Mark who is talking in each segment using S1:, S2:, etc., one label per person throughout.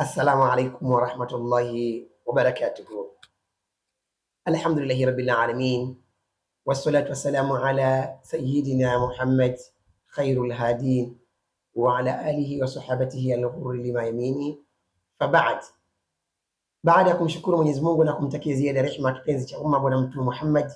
S1: Assalamu alaikum warahmatullahi wabarakatuhu. Alhamdulillahi rabbil alamin wassalatu wassalamu ala sayyidina Muhammad khairul hadin wa ala alihi wa sahabatihi al-ghurri limayamini. Fabaad, baada ya kumshukuru Mwenyezi Mungu na kumtakia ziada rehema kipenzi cha umma Bwana Mtume Muhammad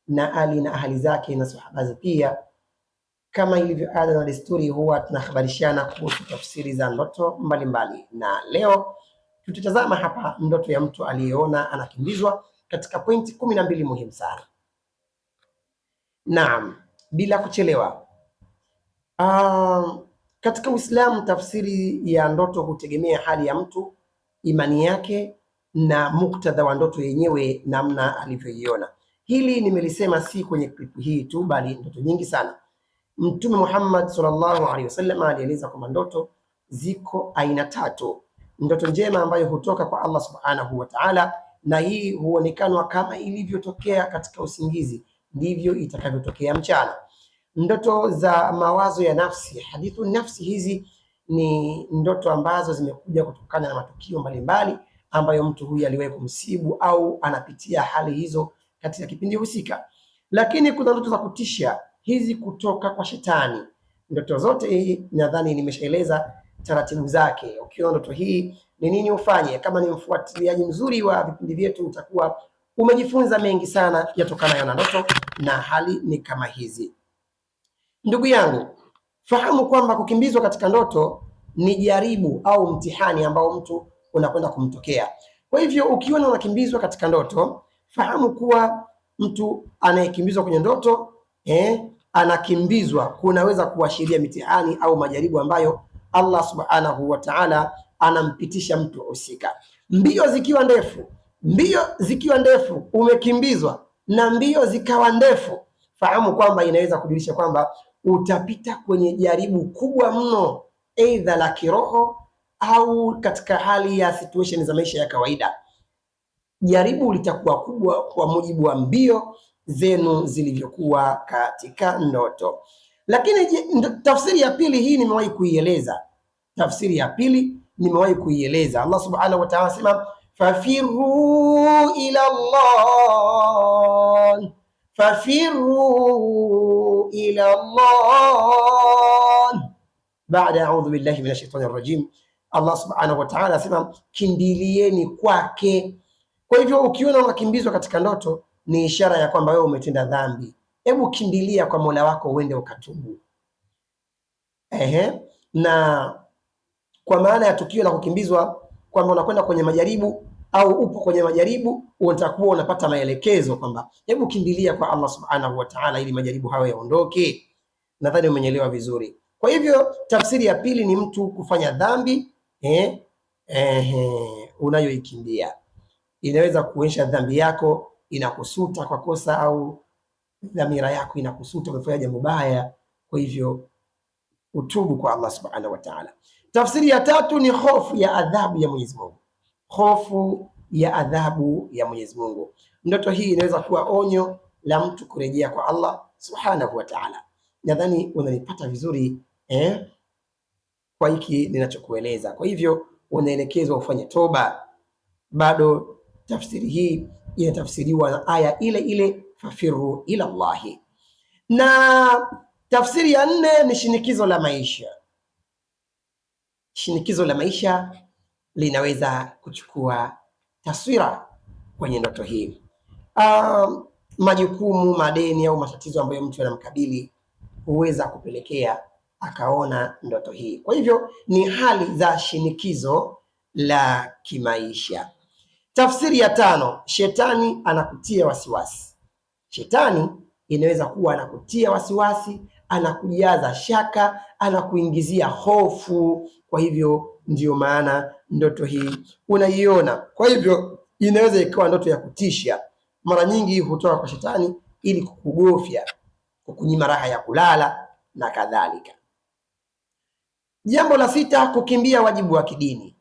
S1: na ali na ahali zake na sahaba pia, kama ilivyo ada na desturi, huwa tunahabarishana kuhusu tafsiri za ndoto mbalimbali, na leo tutatazama hapa ndoto ya mtu aliyeona anakimbizwa katika pointi 12 muhimu sana. Naam, bila kuchelewa. Katika Uislamu tafsiri ya ndoto hutegemea hali ya mtu, imani yake na muktadha wa ndoto yenyewe, namna alivyoiona. Hili nimelisema si kwenye klipu hii tu, bali ndoto nyingi sana. Mtume Muhammad sallallahu alaihi wasallam alieleza kwamba ndoto ziko aina tatu. Ndoto njema ambayo hutoka kwa Allah subhanahu wa ta'ala, na hii huonekanwa kama ilivyotokea katika usingizi ndivyo itakavyotokea mchana. Ndoto za mawazo ya nafsi, hadithu nafsi, hizi ni ndoto ambazo zimekuja kutokana na matukio mbalimbali ambayo mtu huyu aliwahi kumsibu au anapitia hali hizo katika kipindi husika. Lakini kuna ndoto za kutisha, hizi kutoka kwa shetani. Ndoto zote hii nadhani nimeshaeleza taratibu zake. Ukiona ndoto hii ni nini ufanye. Kama ni mfuatiliaji mzuri wa vipindi vyetu, utakuwa umejifunza mengi sana yatokanayo na ndoto, na hali ni kama hizi. Ndugu yangu, fahamu kwamba kukimbizwa katika ndoto ni jaribu au mtihani ambao mtu unakwenda kumtokea. Kwa hivyo ukiona unakimbizwa katika ndoto, fahamu kuwa mtu anayekimbizwa kwenye ndoto anakimbizwa kunaweza kuashiria mitihani au majaribu ambayo Allah subhanahu wa ta'ala anampitisha mtu husika. Mbio zikiwa ndefu, umekimbizwa na mbio zikawa ndefu, fahamu kwamba inaweza kujulisha kwamba utapita kwenye jaribu kubwa mno, aidha la kiroho au katika hali ya situation za maisha ya kawaida. Jaribu litakuwa kubwa kwa mujibu wa mbio zenu zilivyokuwa katika ndoto. Lakini tafsiri ya pili hii nimewahi kuieleza. Allah subhanahu wa ta'ala sema fafiru ila Allah baada a'udhu billahi minash shaitani rajim. Allah subhanahu wa ta'ala sema kimbilieni kwake. Kwa hivyo ukiona unakimbizwa katika ndoto ni ishara ya kwamba wewe umetenda dhambi. Hebu kimbilia kwa Mola wako uende ukatubu. Na kwa maana ya tukio la kukimbizwa kwamba unakwenda kwenye majaribu au upo kwenye majaribu, utakuwa unapata maelekezo kwamba hebu kimbilia kwa Allah subhanahu wa ta'ala ili majaribu hayo yaondoke. Nadhani umenyelewa vizuri. Kwa hivyo tafsiri ya pili ni mtu kufanya dhambi unayoikimbia. Inaweza kuonyesha dhambi yako inakusuta kwa kosa, au dhamira yako inakusuta umefanya jambo baya, kwa hivyo utubu kwa Allah subhanahu wa ta'ala. Tafsiri ya tatu ni hofu ya adhabu ya Mwenyezi Mungu. Hofu ya adhabu ya Mwenyezi Mungu. Ndoto hii inaweza kuwa onyo la mtu kurejea kwa Allah subhanahu wa ta'ala. Nadhani unanipata vizuri kwa hiki ninachokueleza. Kwa hivyo unaelekezwa ufanye toba. Bado tafsiri hii inatafsiriwa na aya ile ile fafiru ila Allahi. Na tafsiri ya nne ni shinikizo la maisha. Shinikizo la maisha linaweza kuchukua taswira kwenye ndoto hii. Majukumu, madeni au matatizo ambayo mtu anamkabili huweza kupelekea akaona ndoto hii. Kwa hivyo ni hali za shinikizo la kimaisha. Tafsiri ya tano, shetani anakutia wasiwasi. Shetani inaweza kuwa anakutia wasiwasi, anakujaza shaka, anakuingizia hofu. Kwa hivyo ndio maana ndoto hii unaiona. Kwa hivyo inaweza ikawa ndoto ya kutisha. Mara nyingi hutoka kwa shetani ili kukugofya, kukunyima raha ya kulala na kadhalika. Jambo la sita, kukimbia wajibu wa kidini.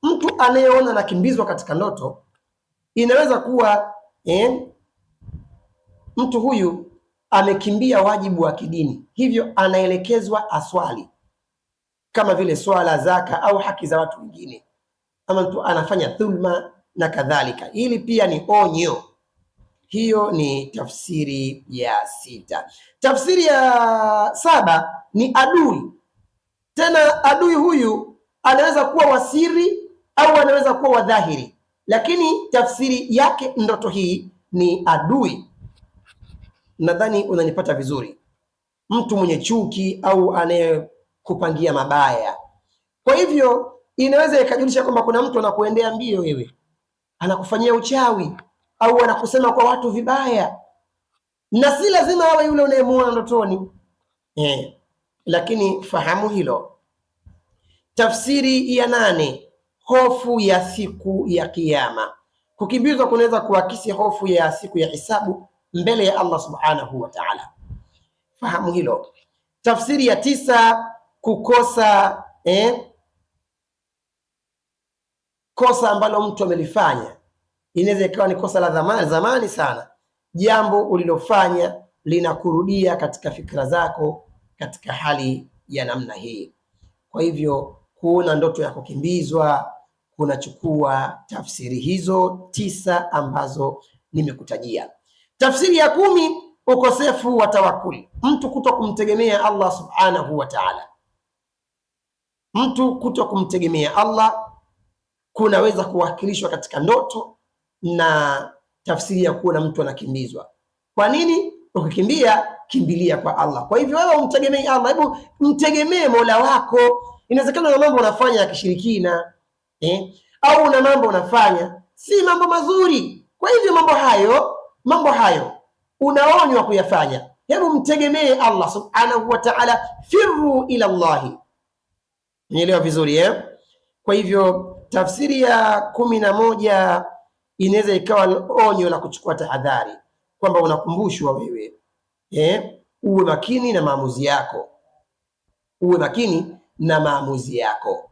S1: Mtu anayeona anakimbizwa katika ndoto inaweza kuwa mtu huyu amekimbia wajibu wa kidini, hivyo anaelekezwa aswali. kama vile swala, zaka au haki za watu wengine, ama mtu anafanya dhulma na kadhalika. Hili pia ni onyo. Hiyo ni tafsiri ya 6. Tafsiri ya 7 ni adui. Tena adui huyu anaweza kuwa wasiri au anaweza kuwa wadhahiri, lakini tafsiri yake ndoto hii ni adui. Nadhani unanipata vizuri. Mtu mwenye chuki au anayekupangia mabaya. Kwa hivyo inaweza ikajulisha kwamba kuna mtu anakuendea mbio wewe, anakufanyia uchawi au anakusema kwa watu vibaya, na si lazima awe yule unayemuona ndotoni. Lakini fahamu hilo. Tafsiri ya 8, hofu ya siku ya Kiyama. Kukimbizwa kunaweza kuakisi hofu ya siku ya hisabu mbele ya Allah subhanahu wa ta'ala. Fahamu hilo. Tafsiri ya 9, kukosa kosa ambalo mtu amelifanya. Inaweza ikawa ni kosa la zamani sana, jambo ulilofanya linakurudia katika fikra zako katika hali ya namna hii. Kwa hivyo kuona ndoto ya kukimbizwa kunachukua tafsiri hizo 9 ambazo nimekutajia. Tafsiri ya 10, ukosefu wa tawakkul, mtu kuto kumtegemea Allah subhanahu wa ta'ala. Mtu kuto kumtegemea Allah kunaweza kuwakilishwa katika ndoto na tafsiri ya kuona mtu anakimbizwa. Kwa nini? Ukikimbia, kimbilia kwa Allah. Kwa hivyo wewe umtegemee Allah, hebu mtegemee Mola wako. Inawezekana na mambo unafanya ya kishirikina au una mambo unafanya si mambo mazuri. Kwa hivyo mambo hayo unaonywa kuyafanya. Hebu mtegemee Allah subhanahu wa ta'ala, firru ila Allah. Nielewa vizuri Kwa hivyo tafsiri ya 11 inaweza ikawa onyo la kuchukua tahadhari, kwamba unakumbushwa wewe uwe makini na maamuzi yako. Uwe makini na maamuzi yako.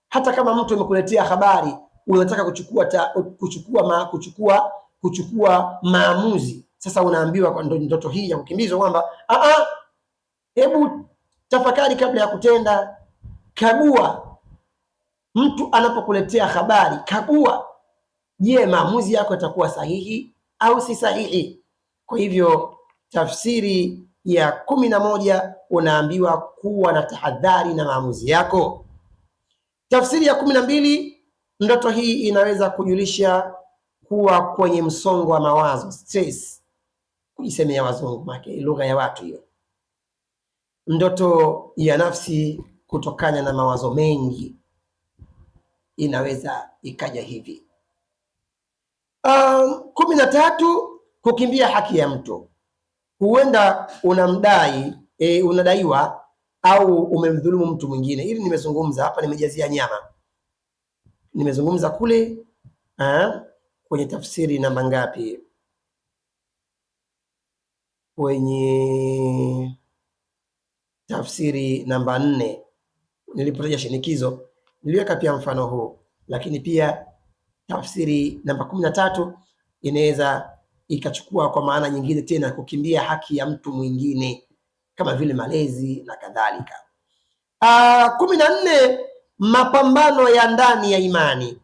S1: Hata kama mtu amekuletea habari unataka kuchukua maamuzi, sasa unaambiwa kwa ndoto hii ya kukimbizwa kwamba hebu tafakari kabla ya kutenda. Kagua. Mtu anapokuletea habari, kagua, je, maamuzi yako yatakuwa sahihi au si sahihi? Kwa hivyo tafsiri ya 11 unaambiwa kuwa na tahadhari na maamuzi yako. Tafsiri ya 12, ndoto hii inaweza kujulisha kuwa kwenye msongo wa mawazo, stress, kujisemea wazungu, make lugha ya watu hiyo. Ndoto ya nafsi kutokana na mawazo mengi inaweza ikaja hivi. 13, kukimbia haki ya mtu. Huenda unadaiwa au umemdhulumu mtu mwingine. Hili nimezungumza hapa, nimejazia nyama. Nimezungumza kule kwenye tafsiri namba ngapi? Kwenye tafsiri namba 4 nilipotaja shinikizo niliweka pia mfano huu, lakini pia tafsiri namba 13 inaweza ikachukua kwa maana nyingine tena, kukimbia haki ya mtu mwingine kama vile malezi na kadhalika. 14, mapambano ya ndani ya imani,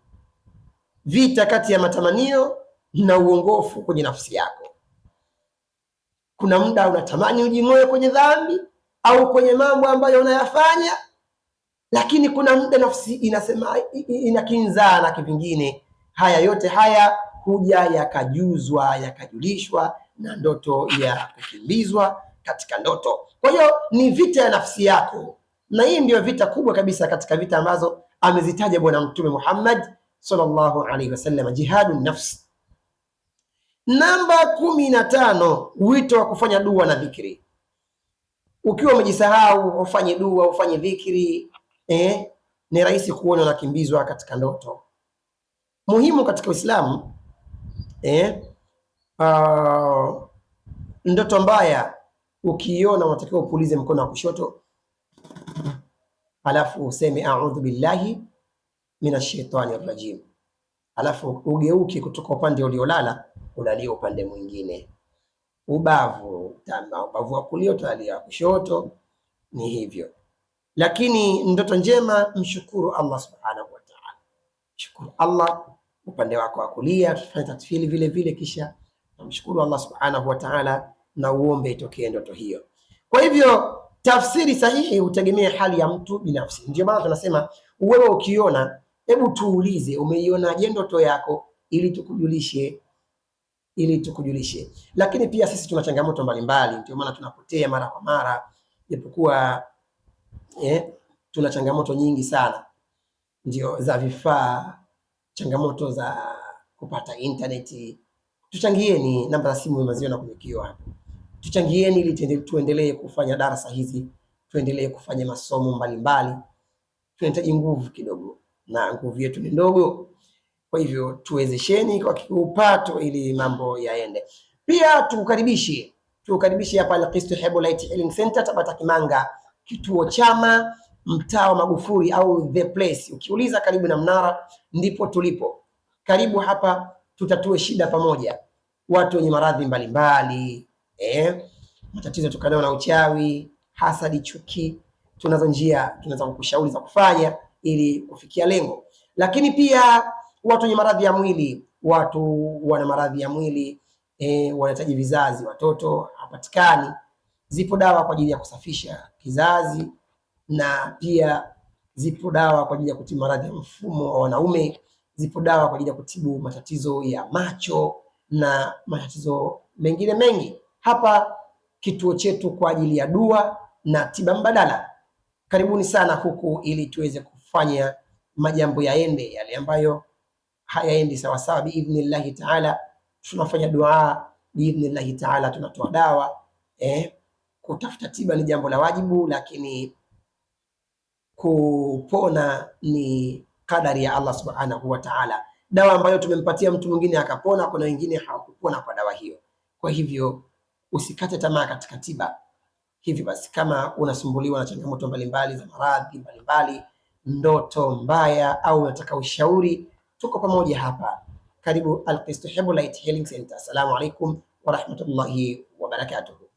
S1: vita kati ya matamanio na uongofu kwenye nafsi yako. Kuna muda unatamani ujimoe kwenye dhambi au kwenye mambo ambayo unayafanya, lakini kuna muda nafsi inasema inakinzana kivingine. Haya yote haya huja yakajulishwa na ndoto ya kukimbizwa katika ndoto. Kwa hiyo ni vita ya nafsi yako, na hii ndio vita kubwa kabisa katika vita ambazo amezitaja Bwana Mtume Muhammad sallallahu alaihi wasallam, jihadun nafsi. Namba 15, wito wa kufanya dua na dhikri. Ukiwa umejisahau ufanye dua, ufanye dhikri, ni rahisi kuona unakimbizwa katika ndoto. Muhimu katika Uislamu, ndoto mbaya ukiona unatakiwa upulize mkono wa kushoto, alafu useme a'udhu billahi minash shaitani rajim, alafu ugeuke kutoka upande uliolala ulalie upande mwingine. Ubavu wa kulia utalia kushoto, ni hivyo. Lakini ndoto njema, mshukuru Allah subhanahu wa ta'ala, shukuru Allah upande wako wa kulia, tufanye tatfili vile vile, kisha namshukuru Allah subhanahu wa ta'ala na uombe itokee ndoto hiyo. Kwa hivyo tafsiri sahihi hutegemea hali ya mtu binafsi. Ndio maana tunasema wewe ukiona, hebu tuulize umeionaje ndoto yako, ili tukujulishe. Lakini pia sisi tuna changamoto mbalimbali, ndio maana tunapotea mara kwa mara, japokuwa tuna changamoto nyingi sana, ndio za vifaa, changamoto za kupata intaneti. Tuchangieni, namba za simu maziona kwenye kioo hapo. Tuchangieni ili tuendelee kufanya darasa hizi, tuendelee kufanya masomo mbalimbali. Tunahitaji nguvu kidogo na nguvu yetu ni ndogo, kwa hivyo tuwezesheni kwa kiupato ili mambo yaende. Pia tukukaribishe hapa Al-Qist Herbal Healing Center Tabata Kimanga, kituo chama, mtaa wa Magufuli au the place. Ukiuliza karibu na mnara ndipo tulipo. Karibu hapa, tutatue shida pamoja. Watu wenye maradhi mbalimbali, matatizo tukanayo na uchawi, hasadi, chuki, tunazo njia tunaweza kukushauri za kufanya ili kufikia lengo. Lakini pia watu wenye maradhi ya mwili, watu wana maradhi ya mwili, wanahitaji vizazi, watoto hapatikani, zipo dawa kwa ajili ya kusafisha kizazi, na pia zipo dawa kwa ajili ya kutibu maradhi ya mfumo wa wanaume, zipo dawa kwa ajili ya kutibu matatizo ya macho na matatizo mengine mengi. Hapa kituo chetu kwa ajili ya dua na tiba mbadala. Karibuni sana huku ili tuweze kufanya majambo yaende, yale ambayo hayaendi sawa sawa biidhnillahi taala tunafanya dua, biidhnillahi taala tunatoa dawa. Kutafuta tiba ni jambo la wajibu, lakini kupona ni kadari ya Allah subhanahu wa ta'ala. Dawa ambayo tumempatia mtu mwingine akapona, kuna wengine hawakupona kwa dawa hiyo. Kwa hivyo usikate tamaa katika tiba. Hivi basi, kama unasumbuliwa na changamoto mbalimbali za maradhi mbalimbali, ndoto mbaya, au unataka ushauri, tuko pamoja hapa. Karibu Al-Qist Herbal Healing Center. Assalamu alaikum wa rahmatullahi wa barakatuh.